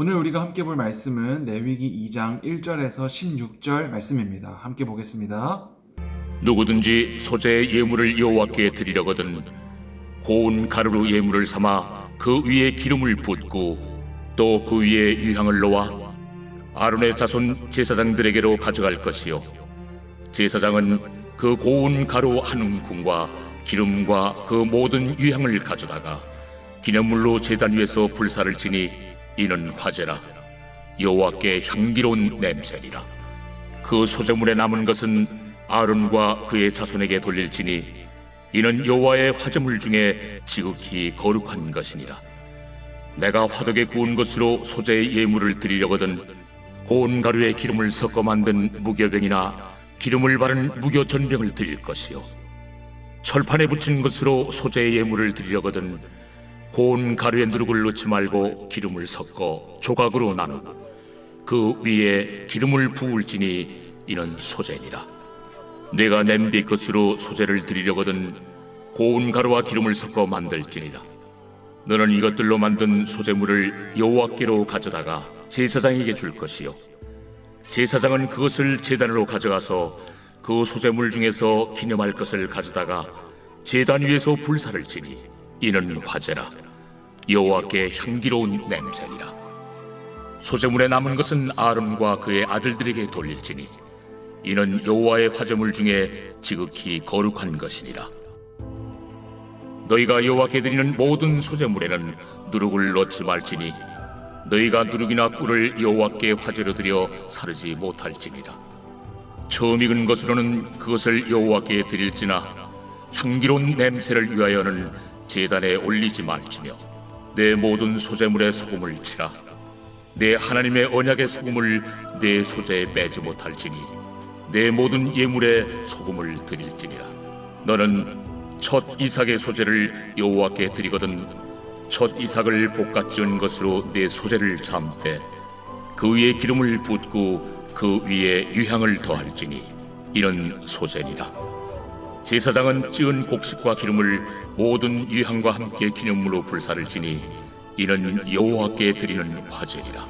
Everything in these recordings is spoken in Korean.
오늘 우리가 함께 볼 말씀은 레위기 2장 1절에서 16절 말씀입니다. 함께 보겠습니다. 누구든지 소재의 예물을 여호와께 드리려거든 고운 가루로 예물을 삼아 그 위에 기름을 붓고 또 그 위에 유향을 놓아 아론의 자손 제사장들에게로 가져갈 것이요 제사장은 그 고운 가루 한 움큼과 기름과 그 모든 유향을 가져다가 기념물로 제단 위에서 불사를 지니 이는 화제라 여호와께 향기로운 냄새니라. 그 소재물에 남은 것은 아론과 그의 자손에게 돌릴지니 이는 여호와의 화제물 중에 지극히 거룩한 것이니라. 내가 화덕에 구운 것으로 소재의 예물을 드리려거든 고운 가루에 기름을 섞어 만든 무교병이나 기름을 바른 무교전병을 드릴 것이요 철판에 붙인 것으로 소재의 예물을 드리려거든 고운 가루에 누룩을 넣지 말고 기름을 섞어 조각으로 나누고 그 위에 기름을 부을지니 이는 소재니라. 내가 냄비 것으로 소재를 드리려거든 고운 가루와 기름을 섞어 만들지니라. 너는 이것들로 만든 소재물을 여호와께로 가져다가 제사장에게 줄 것이요 제사장은 그것을 제단으로 가져가서 그 소재물 중에서 기념할 것을 가져다가 제단 위에서 불사를 지니 이는 화제라 여호와께 향기로운 냄새니라. 소재물에 남은 것은 아론과 그의 아들들에게 돌릴지니 이는 여호와의 화제물 중에 지극히 거룩한 것이니라. 너희가 여호와께 드리는 모든 소재물에는 누룩을 넣지 말지니 너희가 누룩이나 꿀을 여호와께 화제로 드려 사르지 못할지니라. 처음 익은 것으로는 그것을 여호와께 드릴지나 향기로운 냄새를 위하여는 제단에 올리지 말지며 내 모든 소재물에 소금을 치라. 내 하나님의 언약의 소금을 내 소재에 빼지 못할지니 내 모든 예물에 소금을 드릴지니라. 너는 첫 이삭의 소재를 여호와께 드리거든 첫 이삭을 볶아 지은 것으로 내 소재를 잠때 그 위에 기름을 붓고 그 위에 유향을 더할지니 이는 소재니라. 제사장은 찌은 곡식과 기름을 모든 유향과 함께 기념물로 불사를 지니 이는 여호와께 드리는 화제니라.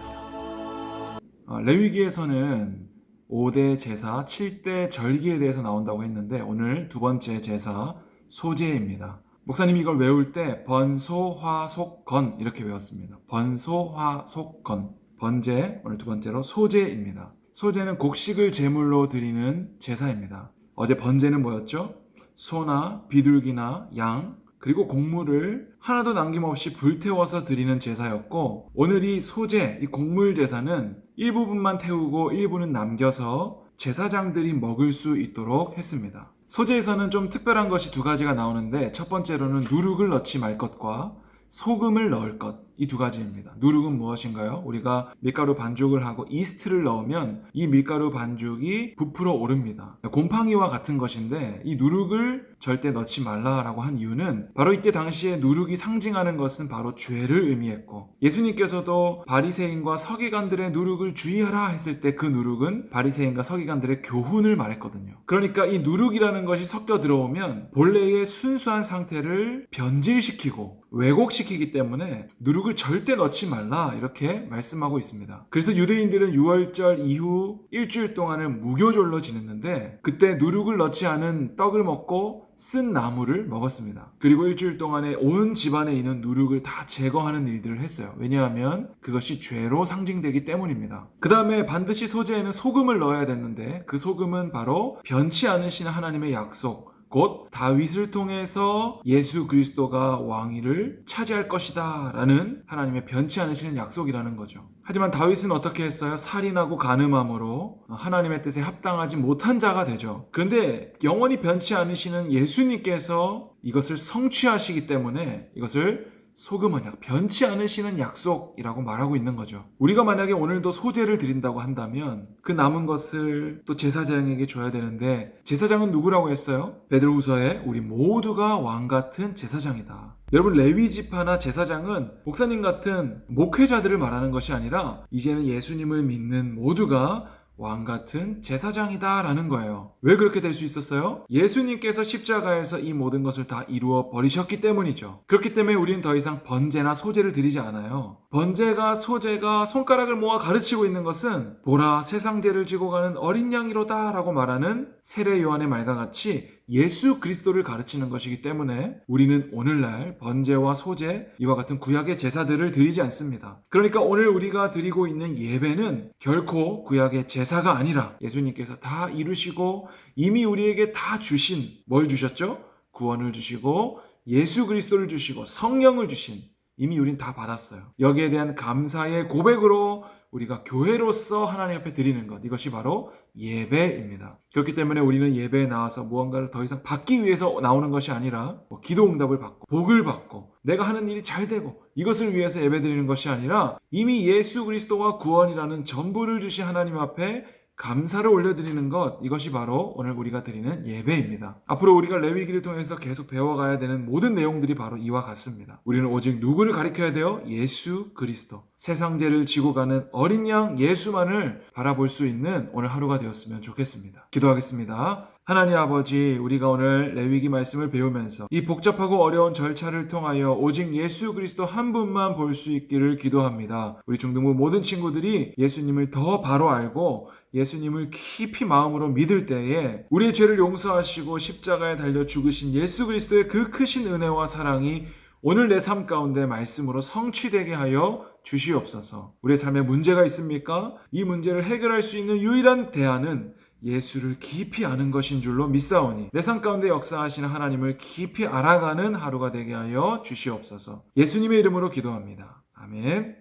레위기에서는 5대 제사, 7대 절기에 대해서 나온다고 했는데 오늘 두 번째 제사 소제입니다. 목사님이 이걸 외울 때 번소화속건 이렇게 외웠습니다. 번소화속건 번제, 오늘 두 번째로 소제입니다. 소제는 곡식을 제물로 드리는 제사입니다. 어제 번제는 뭐였죠? 소나 비둘기나 양 그리고 곡물을 하나도 남김없이 불태워서 드리는 제사였고 오늘 이 소제, 이 곡물 제사는 일부분만 태우고 일부는 남겨서 제사장들이 먹을 수 있도록 했습니다. 소제에서는 좀 특별한 것이 두 가지가 나오는데 첫 번째로는 누룩을 넣지 말 것과 소금을 넣을 것, 이 두 가지입니다. 누룩은 무엇인가요? 우리가 밀가루 반죽을 하고 이스트를 넣으면 이 밀가루 반죽이 부풀어 오릅니다. 곰팡이와 같은 것인데 이 누룩을 절대 넣지 말라라고 한 이유는 바로 이때 당시에 누룩이 상징하는 것은 바로 죄를 의미했고 예수님께서도 바리새인과 서기관들의 누룩을 주의하라 했을 때 그 누룩은 바리새인과 서기관들의 교훈을 말했거든요. 그러니까 이 누룩이라는 것이 섞여 들어오면 본래의 순수한 상태를 변질시키고 왜곡시키기 때문에 누룩을 절대 넣지 말라 이렇게 말씀하고 있습니다. 그래서 유대인들은 6월절 이후 일주일 동안을 무교절로 지냈는데 그때 누룩을 넣지 않은 떡을 먹고 쓴 나물을 먹었습니다. 그리고 일주일 동안에 온 집안에 있는 누룩을 다 제거하는 일들을 했어요. 왜냐하면 그것이 죄로 상징되기 때문입니다. 그 다음에 반드시 소제에는 소금을 넣어야 되는데 그 소금은 바로 변치 않으시는 하나님의 약속 곧 다윗을 통해서 예수 그리스도가 왕위를 차지할 것이다 라는 하나님의 변치 않으시는 약속이라는 거죠. 하지만 다윗은 어떻게 했어요? 살인하고 간음함으로 하나님의 뜻에 합당하지 못한 자가 되죠. 그런데 영원히 변치 않으시는 예수님께서 이것을 성취하시기 때문에 이것을 소금 언약, 변치 않으시는 약속이라고 말하고 있는 거죠. 우리가 만약에 오늘도 소제를 드린다고 한다면 그 남은 것을 또 제사장에게 줘야 되는데 제사장은 누구라고 했어요? 베드로후서에 우리 모두가 왕 같은 제사장이다. 여러분 레위 지파나 제사장은 목사님 같은 목회자들을 말하는 것이 아니라 이제는 예수님을 믿는 모두가 왕 같은 제사장이다라는 거예요. 왜 그렇게 될 수 있었어요? 예수님께서 십자가에서 이 모든 것을 다 이루어 버리셨기 때문이죠. 그렇기 때문에 우리는 더 이상 번제나 소제를 드리지 않아요. 번제가 소제가 손가락을 모아 가르치고 있는 것은 보라 세상죄를 지고 가는 어린 양이로다 라고 말하는 세례 요한의 말과 같이 예수 그리스도를 가르치는 것이기 때문에 우리는 오늘날 번제와 소제 이와 같은 구약의 제사들을 드리지 않습니다. 그러니까 오늘 우리가 드리고 있는 예배는 결코 구약의 제사가 아니라 예수님께서 다 이루시고 이미 우리에게 다 주신 뭘 주셨죠? 구원을 주시고 예수 그리스도를 주시고 성령을 주신 이미 우린 다 받았어요. 여기에 대한 감사의 고백으로 우리가 교회로서 하나님 앞에 드리는 것, 이것이 바로 예배입니다. 그렇기 때문에 우리는 예배에 나와서 무언가를 더 이상 받기 위해서 나오는 것이 아니라 기도 응답을 받고 복을 받고 내가 하는 일이 잘 되고 이것을 위해서 예배 드리는 것이 아니라 이미 예수 그리스도와 구원이라는 전부를 주신 하나님 앞에 감사를 올려드리는 것, 이것이 바로 오늘 우리가 드리는 예배입니다. 앞으로 우리가 레위기를 통해서 계속 배워가야 되는 모든 내용들이 바로 이와 같습니다. 우리는 오직 누구를 가리켜야 돼요? 예수 그리스도. 세상 죄를 지고 가는 어린 양 예수만을 바라볼 수 있는 오늘 하루가 되었으면 좋겠습니다. 기도하겠습니다. 하나님 아버지, 우리가 오늘 레위기 말씀을 배우면서 이 복잡하고 어려운 절차를 통하여 오직 예수 그리스도 한 분만 볼 수 있기를 기도합니다. 우리 중등부 모든 친구들이 예수님을 더 바로 알고 예수님을 깊이 마음으로 믿을 때에 우리의 죄를 용서하시고 십자가에 달려 죽으신 예수 그리스도의 그 크신 은혜와 사랑이 오늘 내 삶 가운데 말씀으로 성취되게 하여 주시옵소서. 우리의 삶에 문제가 있습니까? 이 문제를 해결할 수 있는 유일한 대안은 예수를 깊이 아는 것인 줄로 믿사오니 내 삶 가운데 역사하시는 하나님을 깊이 알아가는 하루가 되게 하여 주시옵소서. 예수님의 이름으로 기도합니다. 아멘.